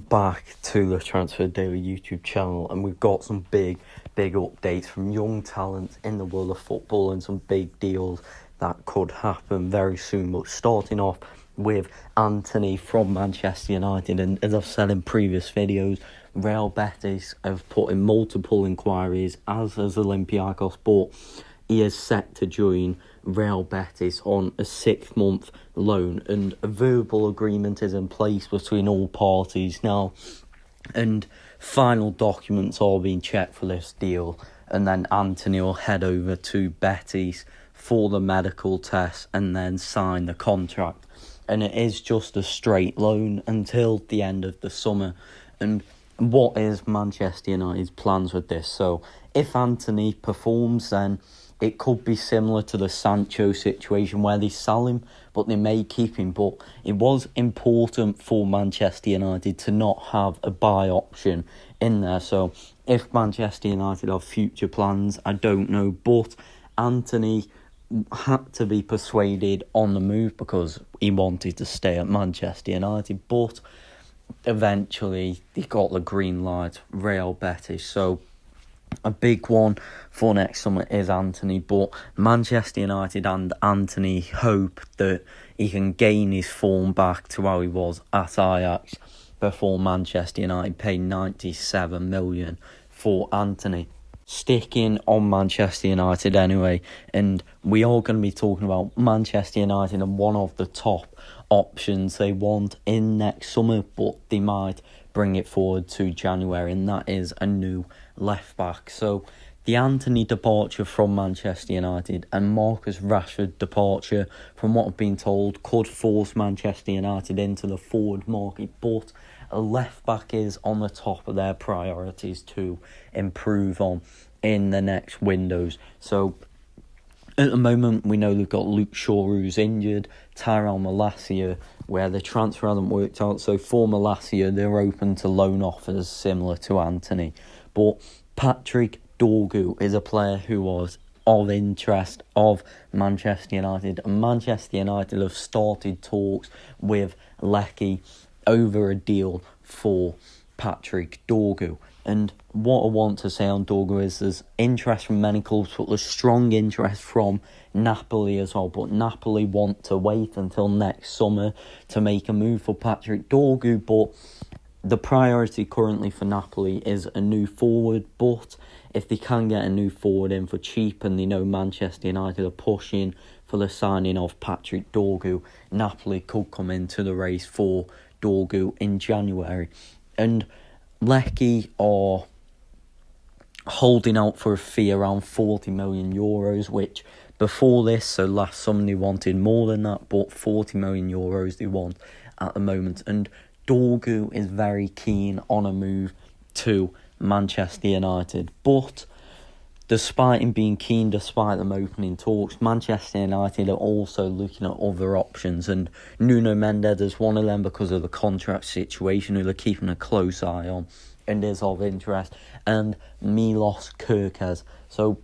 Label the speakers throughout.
Speaker 1: back to the Transfer Daily YouTube channel, and we've got some big updates from young talent in the world of football and some big deals that could happen very soon. But starting off with Antony from Manchester United, and as I've said in previous videos, Real Betis have put in multiple inquiries, as has Olympiacos, but he is set to join Real Betis on a 6-month loan, and a verbal agreement is in place between all parties now, and final documents are being checked for this deal, and then Antony will head over to Betis for the medical test and then sign the contract. And it is just a straight loan until the end of the summer. And what is Manchester United's plans with this? So if Antony performs, then it could be similar to the Sancho situation where they sell him, but they may keep him. But it was important for Manchester United to not have a buy option in there. So if Manchester United have future plans, I don't know. But Antony had to be persuaded on the move because he wanted to stay at Manchester United. But eventually they got the green light, Real Betis. So a big one for next summer is Antony, but Manchester United and Antony hope that he can gain his form back to how he was at Ajax before Manchester United paid 97 million for Antony. Sticking on Manchester United anyway, and we are going to be talking about Manchester United and one of the top options they want in next summer, but they might bring it forward to January, and that is a new left back. So the Antony departure from Manchester United and Marcus Rashford departure, from what I've been told, could force Manchester United into the forward market, but a left back is on the top of their priorities to improve on in the next windows. So at the moment, we know they've got Luke Shaw, who's injured, Tyrell Malacia, where the transfer hasn't worked out. So for Malacia, they're open to loan offers similar to Antony. But Patrick Dorgu is a player who was of interest of Manchester United, and Manchester United have started talks with Lecce over a deal for Patrick Dorgu. And what I want to say on Dorgu is there's interest from many clubs, but there's strong interest from Napoli as well. But Napoli want to wait until next summer to make a move for Patrick Dorgu. But the priority currently for Napoli is a new forward. But if they can get a new forward in for cheap, and they know Manchester United are pushing for the signing of Patrick Dorgu, Napoli could come into the race for Dorgu in January. And Lecce are holding out for a fee around 40 million euros, which before this, so last summer, they wanted more than that, but 40 million euros they want at the moment. And Dorgu is very keen on a move to Manchester United, but despite him being keen, despite them opening talks, Manchester United are also looking at other options, and Nuno Mendes is one of them because of the contract situation, who they're keeping a close eye on and is of interest, and Milos Kerkez. So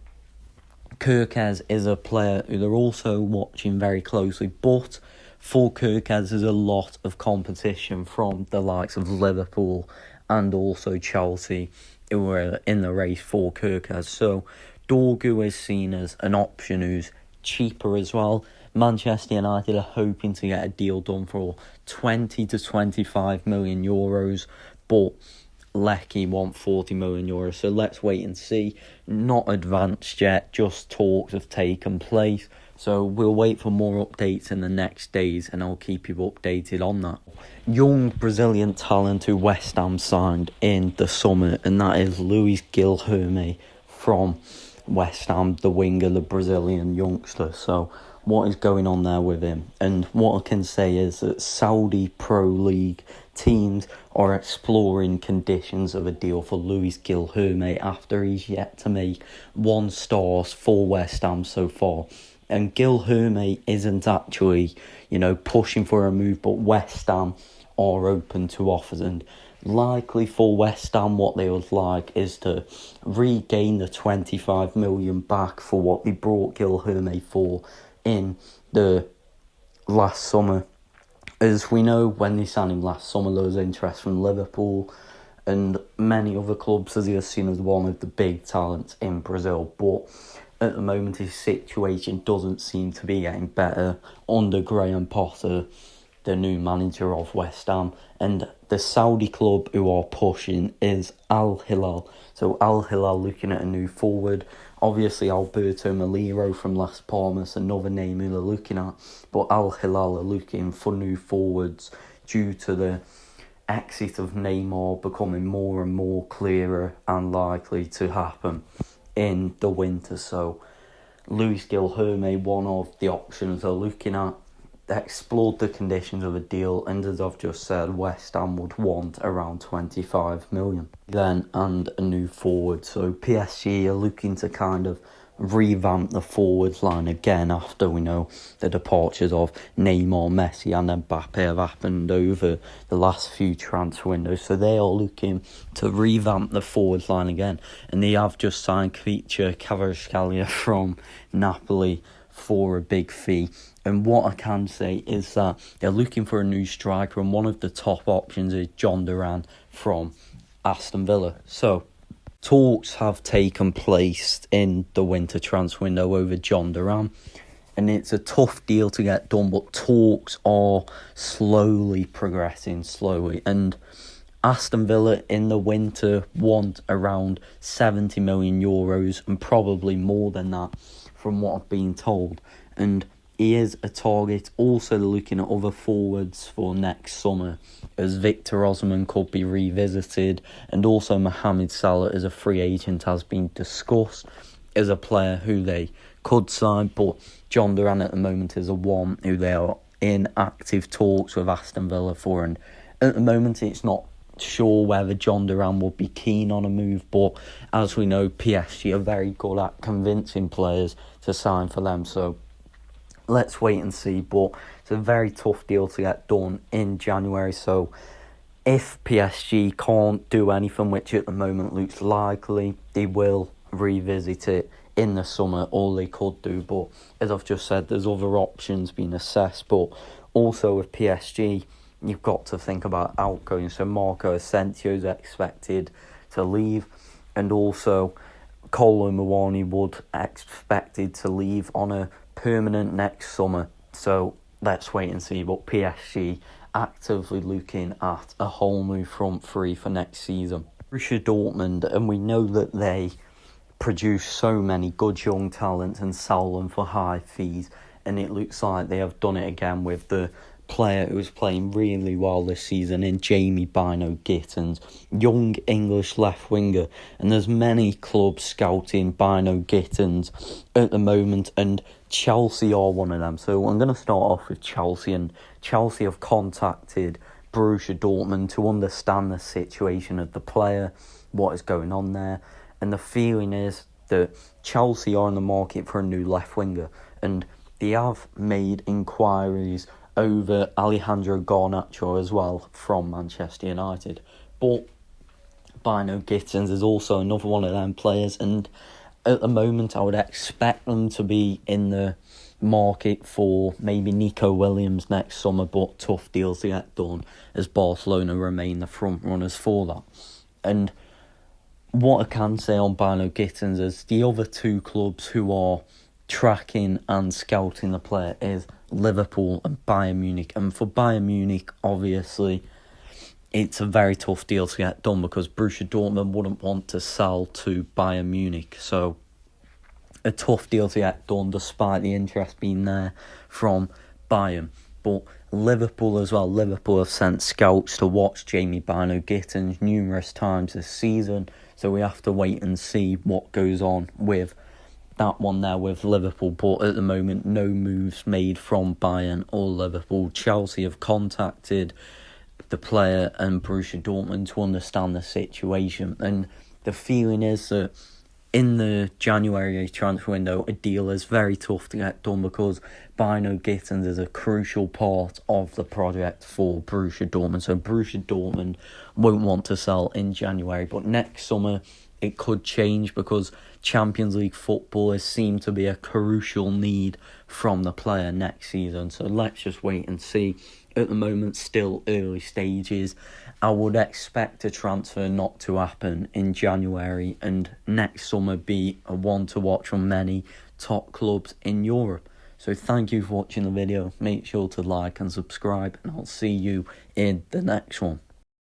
Speaker 1: Kerkez is a player who they're also watching very closely, but for Kerkez there's a lot of competition from the likes of Liverpool and also Chelsea, who are in the race for Kerkez. So Dorgu is seen as an option who's cheaper as well. Manchester United are hoping to get a deal done for 20 to 25 million euros, but Lecce want 40 million euros. So let's wait and see. Not advanced yet, just talks have taken place. So we'll wait for more updates in the next days, and I'll keep you updated on that. Young Brazilian talent who West Ham signed in the summer, and that is Luis Guilherme from West Ham, the winger, the Brazilian youngster. So what is going on there with him? And what I can say is that Saudi Pro League teams are exploring conditions of a deal for Luis Guilherme after he's yet to make 1 star for West Ham so far. And Guilherme isn't actually, pushing for a move, but West Ham are open to offers. And likely for West Ham, what they would like is to regain the 25 million back for what they brought Guilherme for in the last summer. As we know, when they signed him last summer, there was interest from Liverpool and many other clubs, as he was seen as one of the big talents in Brazil. But at the moment, his situation doesn't seem to be getting better under Graham Potter, the new manager of West Ham. And the Saudi club who are pushing is Al Hilal. So Al Hilal looking at a new forward. Obviously, Alberto Milero from Las Palmas, another name who they're looking at. But Al Hilal are looking for new forwards due to the exit of Neymar becoming more and more clearer and likely to happen in the winter. So Luis Gil-Herme, one of the options they're looking at. They explored the conditions of a deal, and as I've just said, West Ham would want around 25 million then, and a new forward. So PSG are looking to kind of revamp the forwards line again after we know the departures of Neymar, Messi and Mbappe have happened over the last few transfer windows. So they are looking to revamp the forwards line again, and they have just signed Kvaratskhelia from Napoli for a big fee. And what I can say is that they're looking for a new striker, and one of the top options is John Duran from Aston Villa. So talks have taken place in the winter transfer window over John Duran, and it's a tough deal to get done, but talks are slowly progressing, and Aston Villa in the winter want around 70 million euros and probably more than that from what I've been told, and he is a target. Also, they're looking at other forwards for next summer, as Victor Osimhen could be revisited, and also Mohamed Salah as a free agent has been discussed as a player who they could sign. But John Duran at the moment is a one who they are in active talks with Aston Villa for, and at the moment it's not sure whether John Duran will be keen on a move, but as we know, PSG are very good at convincing players to sign for them, so let's wait and see. But it's a very tough deal to get done in January, so if PSG can't do anything, which at the moment looks likely, they will revisit it in the summer, all they could do. But as I've just said, there's other options being assessed, but also with PSG, you've got to think about outgoing. So Marco Asensio is expected to leave, and also Kolo Muani would expected to leave on a permanent next summer. So let's wait and see. But PSG actively looking at a whole new front three for next season. Borussia Dortmund, and we know that they produce so many good young talents and sell them for high fees, and it looks like they have done it again with the player who's playing really well this season in Jamie Bino Gittens, young English left winger, and there's many clubs scouting Bino Gittens at the moment, and Chelsea are one of them. So I'm going to start off with Chelsea, and Chelsea have contacted Borussia Dortmund to understand the situation of the player, what is going on there, and the feeling is that Chelsea are in the market for a new left winger, and they have made inquiries over Alejandro Garnacho as well from Manchester United. But Bino Gittens is also another one of them players, and at the moment I would expect them to be in the market for maybe Nico Williams next summer, but tough deals to get done as Barcelona remain the front runners for that. And what I can say on Bino Gittens is the other two clubs who are tracking and scouting the player is Liverpool and Bayern Munich. And for Bayern Munich, obviously, it's a very tough deal to get done because Borussia Dortmund wouldn't want to sell to Bayern Munich. So a tough deal to get done despite the interest being there from Bayern. But Liverpool as well. Liverpool have sent scouts to watch Jamie Bino Gittens numerous times this season. So we have to wait and see what goes on with that one there with Liverpool. But at the moment, no moves made from Bayern or Liverpool. Chelsea have contacted the player and Borussia Dortmund to understand the situation. And the feeling is that in the January transfer window, a deal is very tough to get done because Bino Gittens is a crucial part of the project for Borussia Dortmund. So Borussia Dortmund won't want to sell in January, but next summer it could change because Champions League football is seen to be a crucial need from the player next season. So let's just wait and see. at the moment still early stages. I would expect a transfer not to happen in January and next summer be a one to watch from many top clubs in Europe. So thank you for watching the video. Make sure to like and subscribe, and I'll see you in the next one.